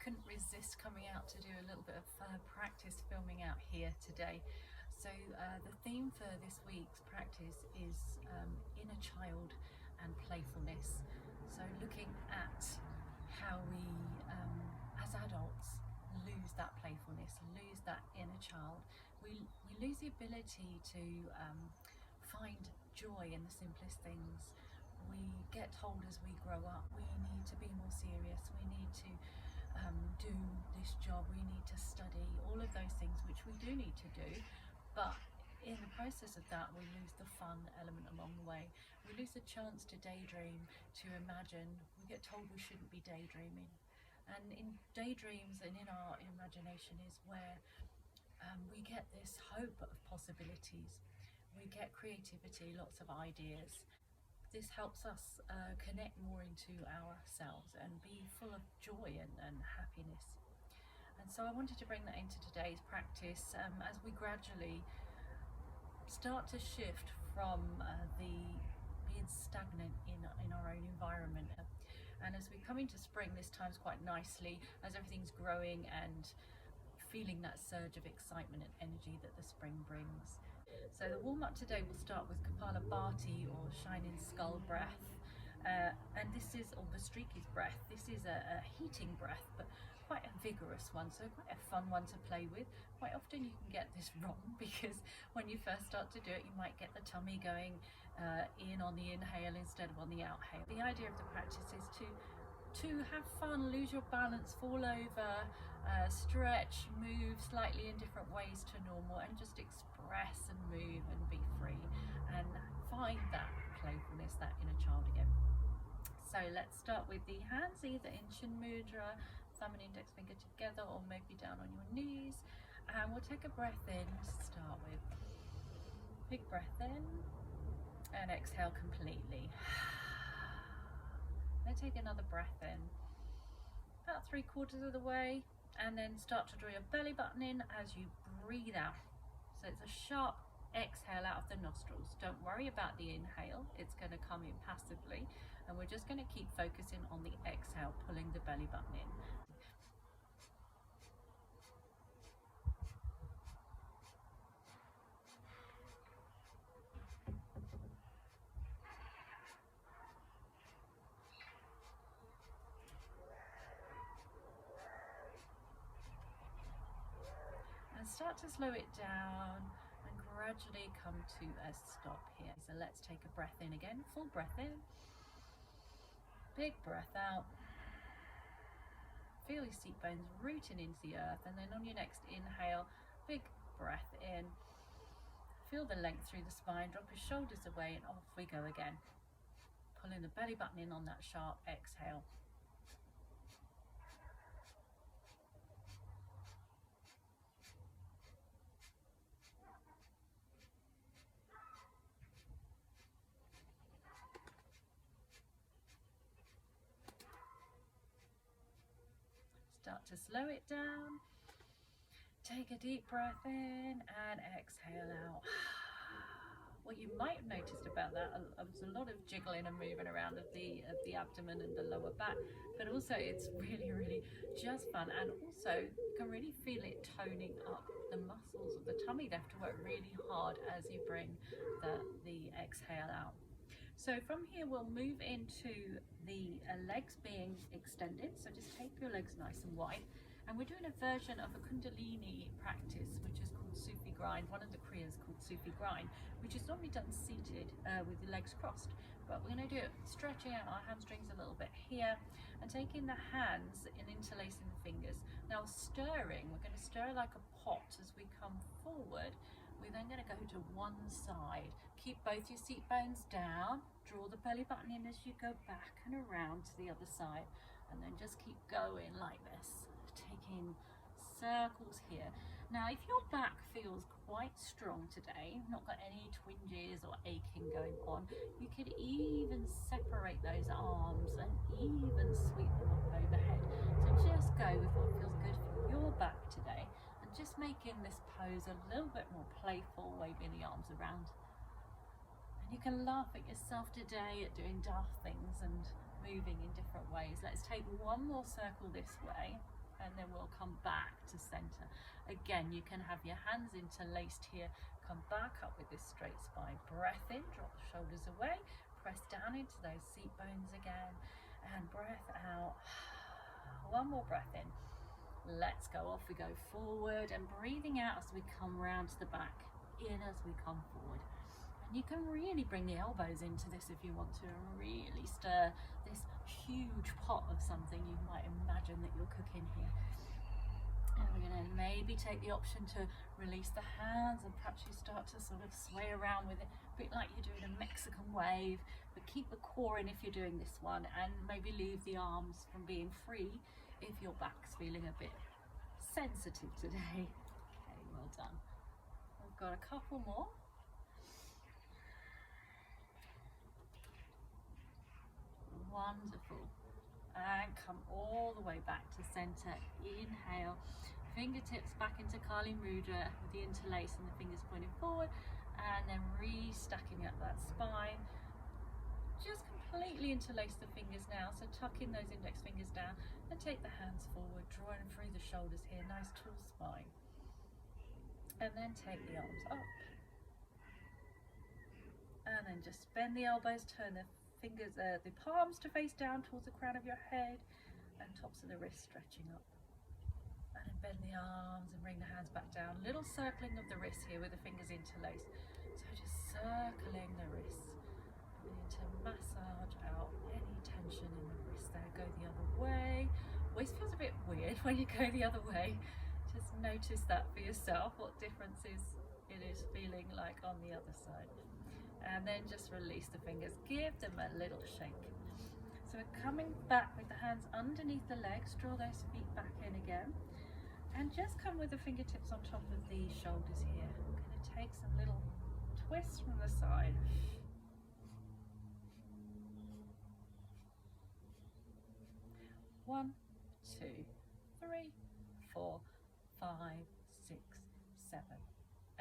couldn't resist coming out to do a little bit of practice filming out here today. So the theme for this week's practice is inner child and playfulness. So looking at how we as adults lose that playfulness, lose that inner child. We lose the ability to find joy in the simplest things. We get told as we grow up we need to be more serious, we need to do this job, we need to study, all of those things which we do need to do, but in the process of that we lose the fun element along the way. We lose the chance to daydream, to imagine. We get told we shouldn't be daydreaming, and in daydreams and in our imagination is where we get this hope of possibilities, we get creativity, lots of ideas. This helps us connect more into ourselves and be full of joy and happiness. And so I wanted to bring that into today's practice as we gradually start to shift from being stagnant in our own environment. And as we come into spring, this time's quite nicely as everything's growing and feeling that surge of excitement and energy that the spring brings. So the warm-up today will start with kapalabhati, or shining skull breath, and this is, or Vastrika's breath. This is a heating breath, but quite a vigorous one, so quite a fun one to play with. Quite often you can get this wrong because when you first start to do it you might get the tummy going in on the inhale instead of on the outhale. The idea of the practice is to have fun, lose your balance, fall over, stretch, move slightly in different ways to normal, and just express and move and be free and find that playfulness, that inner child again. So let's start with the hands, either in Chin Mudra, thumb and index finger together, or maybe down on your knees, and we'll take a breath in to start with. Big breath in and exhale completely. Then take another breath in, about 3/4 of the way, and then start to draw your belly button in as you breathe out. So it's a sharp exhale out of the nostrils. Don't worry about the inhale, it's going to come in passively, and we're just going to keep focusing on the exhale, pulling the belly button in. Start to slow it down and gradually come to a stop here. So let's take a breath in again, full breath in, big breath out. Feel your seat bones rooting into the earth, and then on your next inhale, big breath in. Feel the length through the spine, drop your shoulders away, and off we go again. Pulling the belly button in on that sharp exhale. Start to slow it down. Take a deep breath in and exhale out. What you might have noticed about that was a lot of jiggling and moving around of the abdomen and the lower back, but also it's really just fun, and also you can really feel it toning up the muscles of the tummy. They have to work really hard as you bring the exhale out. So from here we'll move into the legs being extended, so just take your legs nice and wide, and we're doing a version of a Kundalini practice which is called Sufi grind, one of the Kriyas called Sufi grind, which is normally done seated with the legs crossed, but we're going to do it stretching out our hamstrings a little bit here and taking the hands and interlacing the fingers. Now stirring, we're going to stir like a pot as we come forward. We're then going to go to one side. Keep both your seat bones down, draw the belly button in as you go back and around to the other side, and then just keep going like this, taking circles here. Now if your back feels quite strong today, not got any twinges or aching going on, you could even separate those arms and even sweep them up overhead. So just go with what feels good for your back today, and just making this pose a little bit more playful, waving the arms around. And you can laugh at yourself today at doing daft things and moving in different ways. Let's take one more circle this way. and then we'll come back to center. Again, you can have your hands interlaced here, come back up with this straight spine, breath in, drop the shoulders away, press down into those seat bones again, and breath out. One more breath in. Let's go. Off we go, forward and breathing out as we come round to the back, in as we come forward. And you can really bring the elbows into this if you want to, and really stir this huge pot of something you might imagine that you're cooking here. And we're going to maybe take the option to release the hands, and perhaps you start to sort of sway around with it, a bit like you're doing a Mexican wave, but keep the core in if you're doing this one, and maybe leave the arms from being free if your back's feeling a bit sensitive today. Okay, well done. We've got a couple more. Wonderful. And come all the way back to center. Inhale, fingertips back into Kali Mudra with the interlace and the fingers pointing forward, and then restacking up that spine. Just completely interlace the fingers now, so tuck in those index fingers down and take the hands forward, drawing through the shoulders here, nice tall spine. And then take the arms up. And then just bend the elbows, turn the fingers, the palms to face down towards the crown of your head, and tops of the wrists stretching up. And then bend the arms and bring the hands back down. Little circling of the wrists here with the fingers interlaced. So just circling the wrists. To massage out any tension in the wrist there. Go the other way. Always feels a bit weird when you go the other way. Just notice that for yourself, what differences it is feeling like on the other side. And then just release the fingers, give them a little shake. So we're coming back with the hands underneath the legs, draw those feet back in again, and just come with the fingertips on top of the shoulders here. I'm going to take some little twists from the side. 1, 2, 3, 4, 5, 6, 7,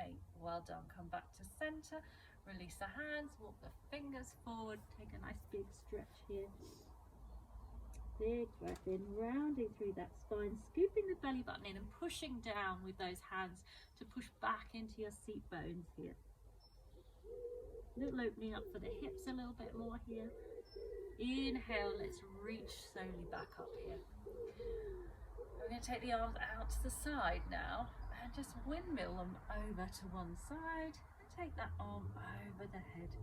8. Well done. Come back to center. Release the hands. Walk the fingers forward. Take a nice big stretch here. Big breath in, rounding through that spine, scooping the belly button in and pushing down with those hands to push back into your seat bones here. Little opening up for the hips a little bit more here. Inhale, let's reach slowly back up here. We're going to take the arms out to the side now and just windmill them over to one side, and take that arm over the head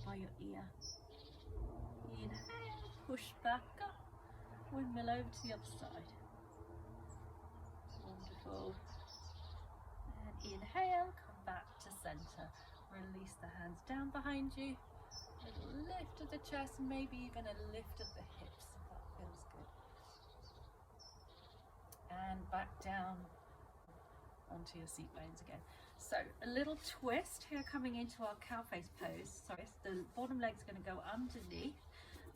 by your ear. Inhale, push back up, windmill over to the other side. Wonderful. And inhale, come back to center. Release the hands down behind you. Little lift of the chest, maybe even a lift of the hips if that feels good. And back down onto your seat bones again. So a little twist here coming into our cow face pose. Sorry, the bottom leg's going to go underneath,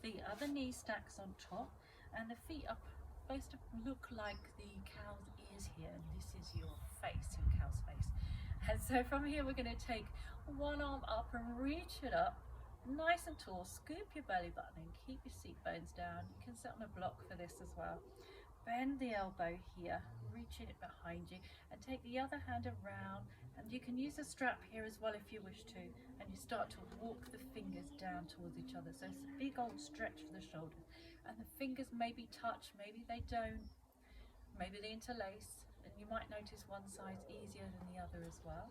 the other knee stacks on top, and the feet are supposed to look like the cow's ears here, and this is your face, your cow's face. And so from here we're going to take one arm up and reach it up nice and tall, scoop your belly button in, keep your seat bones down. You can sit on a block for this as well. Bend the elbow here, reaching it behind you, and take the other hand around, and you can use a strap here as well if you wish to, and you start to walk the fingers down towards each other. So it's a big old stretch for the shoulders, and the fingers maybe touch, maybe they don't, maybe they interlace, and you might notice one side's easier than the other as well.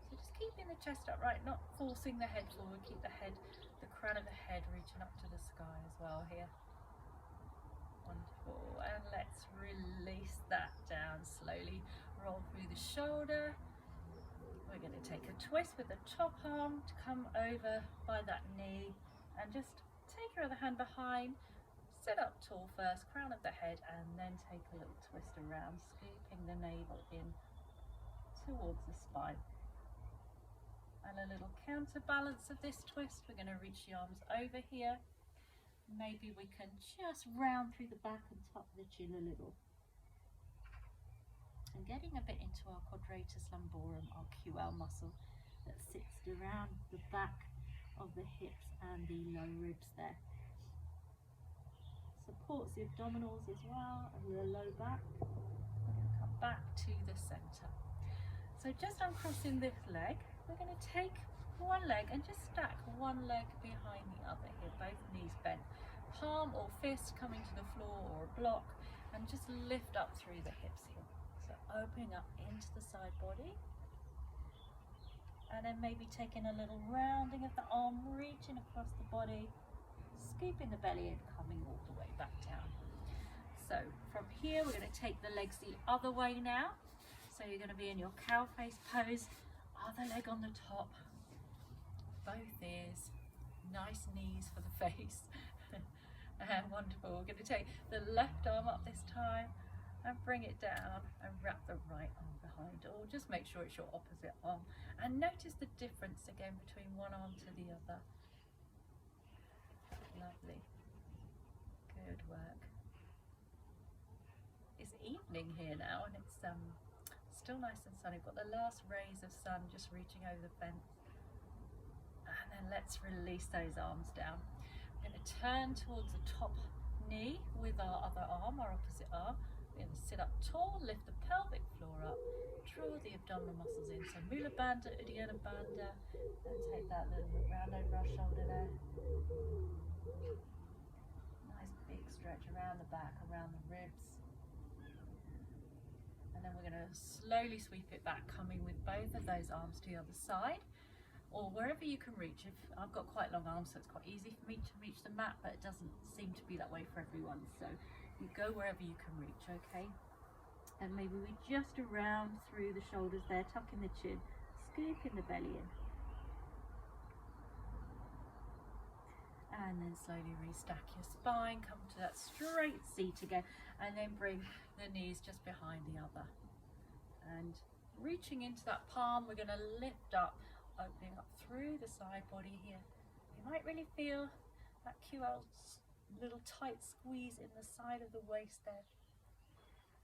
So just keeping the chest upright, not forcing the head forward. Keep the head, the crown of the head reaching up to the sky as well here. Wonderful. And let's release that down slowly. Roll through the shoulder. We're going to take a twist with the top arm to come over by that knee, and just take your other hand behind. Sit up tall first, crown of the head, and then take a little twist around, scooping the navel in towards the spine. And a little counterbalance of this twist, we're going to reach the arms over here. Maybe we can just round through the back and tuck the chin a little. And getting a bit into our quadratus lumborum, our QL muscle that sits around the back of the hips and the low ribs there. supports the abdominals as well and the low back. We're going to come back to the center. So just uncrossing this leg, we're going to take one leg and just stack one leg behind the other here, both knees bent. Palm or fist coming to the floor or a block, and just lift up through the hips here. So opening up into the side body. And then maybe taking a little rounding of the arm, reaching across the body, scooping the belly and coming all the way back down. So from here, we're going to take the legs the other way now. So you're going to be in your cow face pose, other leg on the top, both ears, nice knees for the face. And wonderful. We're going to take the left arm up this time and bring it down and wrap the right arm behind, or just make sure it's your opposite arm. And notice the difference again between one arm to the other. Lovely. Good work. It's evening here now and it's still nice and sunny. We've got the last rays of sun just reaching over the fence. And then let's release those arms down. We're going to turn towards the top knee with our other arm, our opposite arm. We're going to sit up tall, lift the pelvic floor up, draw the abdominal muscles in. So Mula Bandha, Uddiyana Bandha, and take that little look round over our shoulder there. Nice big stretch around the back, around the ribs. And then we're going to slowly sweep it back, coming with both of those arms to the other side, or wherever you can reach. If I've got quite long arms, so it's quite easy for me to reach the mat, but it doesn't seem to be that way for everyone. So you go wherever you can reach, okay? And maybe we just around through the shoulders there, tucking the chin, scooping the belly in. And then slowly restack your spine, come to that straight seat again, and then bring the knees just behind the other. And reaching into that palm, we're going to lift up, opening up through the side body here. You might really feel that QL little tight squeeze in the side of the waist there.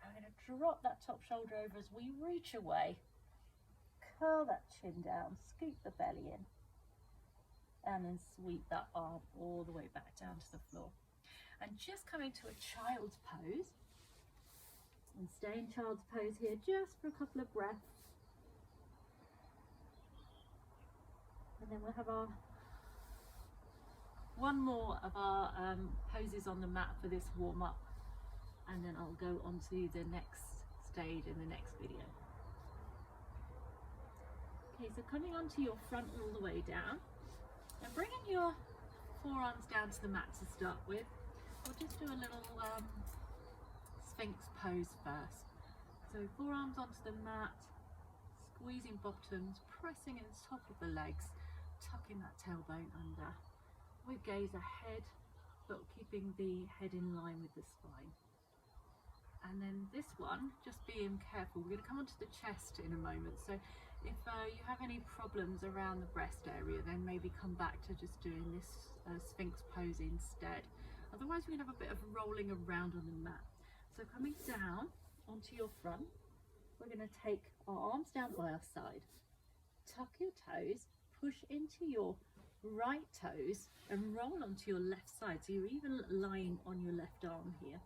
I'm going to drop that top shoulder over as we reach away. Curl that chin down, scoop the belly in, and then sweep that arm all the way back down to the floor. And just coming to a child's pose, and stay in child's pose here just for a couple of breaths. And then we'll have one more of our poses on the mat for this warm up, and then I'll go on to the next stage in the next video. Okay, so coming onto your front all the way down, and bringing your forearms down to the mat to start with. We'll just do a little Sphinx pose first. So forearms onto the mat, squeezing bottoms, pressing in the top of the legs, tucking that tailbone under. We gaze ahead, but keeping the head in line with the spine. And then this one, just being careful. We're going to come onto the chest in a moment. So if you have any problems around the breast area, then maybe come back to just doing this Sphinx pose instead. Otherwise, we're going to have a bit of rolling around on the mat. So coming down onto your front, we're going to take our arms down by our side. Tuck your toes, push into your right toes and roll onto your left side, so you're even lying on your left arm here,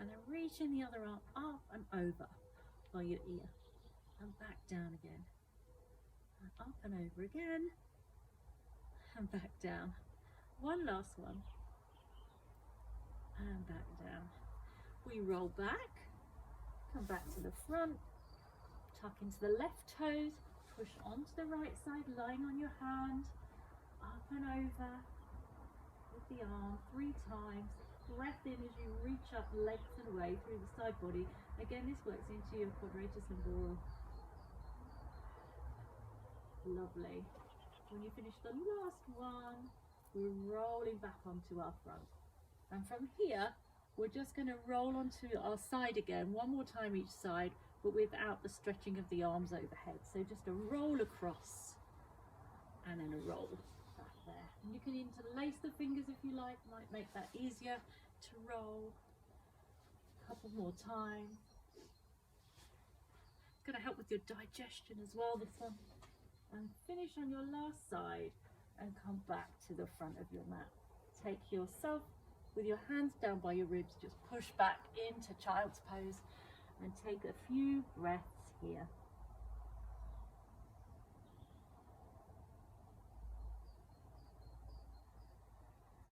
and then reaching the other arm up and over by your ear and back down again, and up and over again and back down. One last one, and back down. We roll back, come back to the front, tuck into the left toes, push onto the right side, lying on your hand, up and over with the arm 3 times. Breath in as you reach up, lengthen away through the side body. Again, this works into your quadratus lumborum. Lovely. When you finish the last one, we're rolling back onto our front. And from here, we're just going to roll onto our side again, one more time each side, but without the stretching of the arms overhead. So just a roll across and then a roll. There. And you can interlace the fingers if you like, might make that easier to roll. A couple more times. It's going to help with your digestion as well, this one. And finish on your last side and come back to the front of your mat. Take yourself with your hands down by your ribs, just push back into child's pose and take a few breaths here.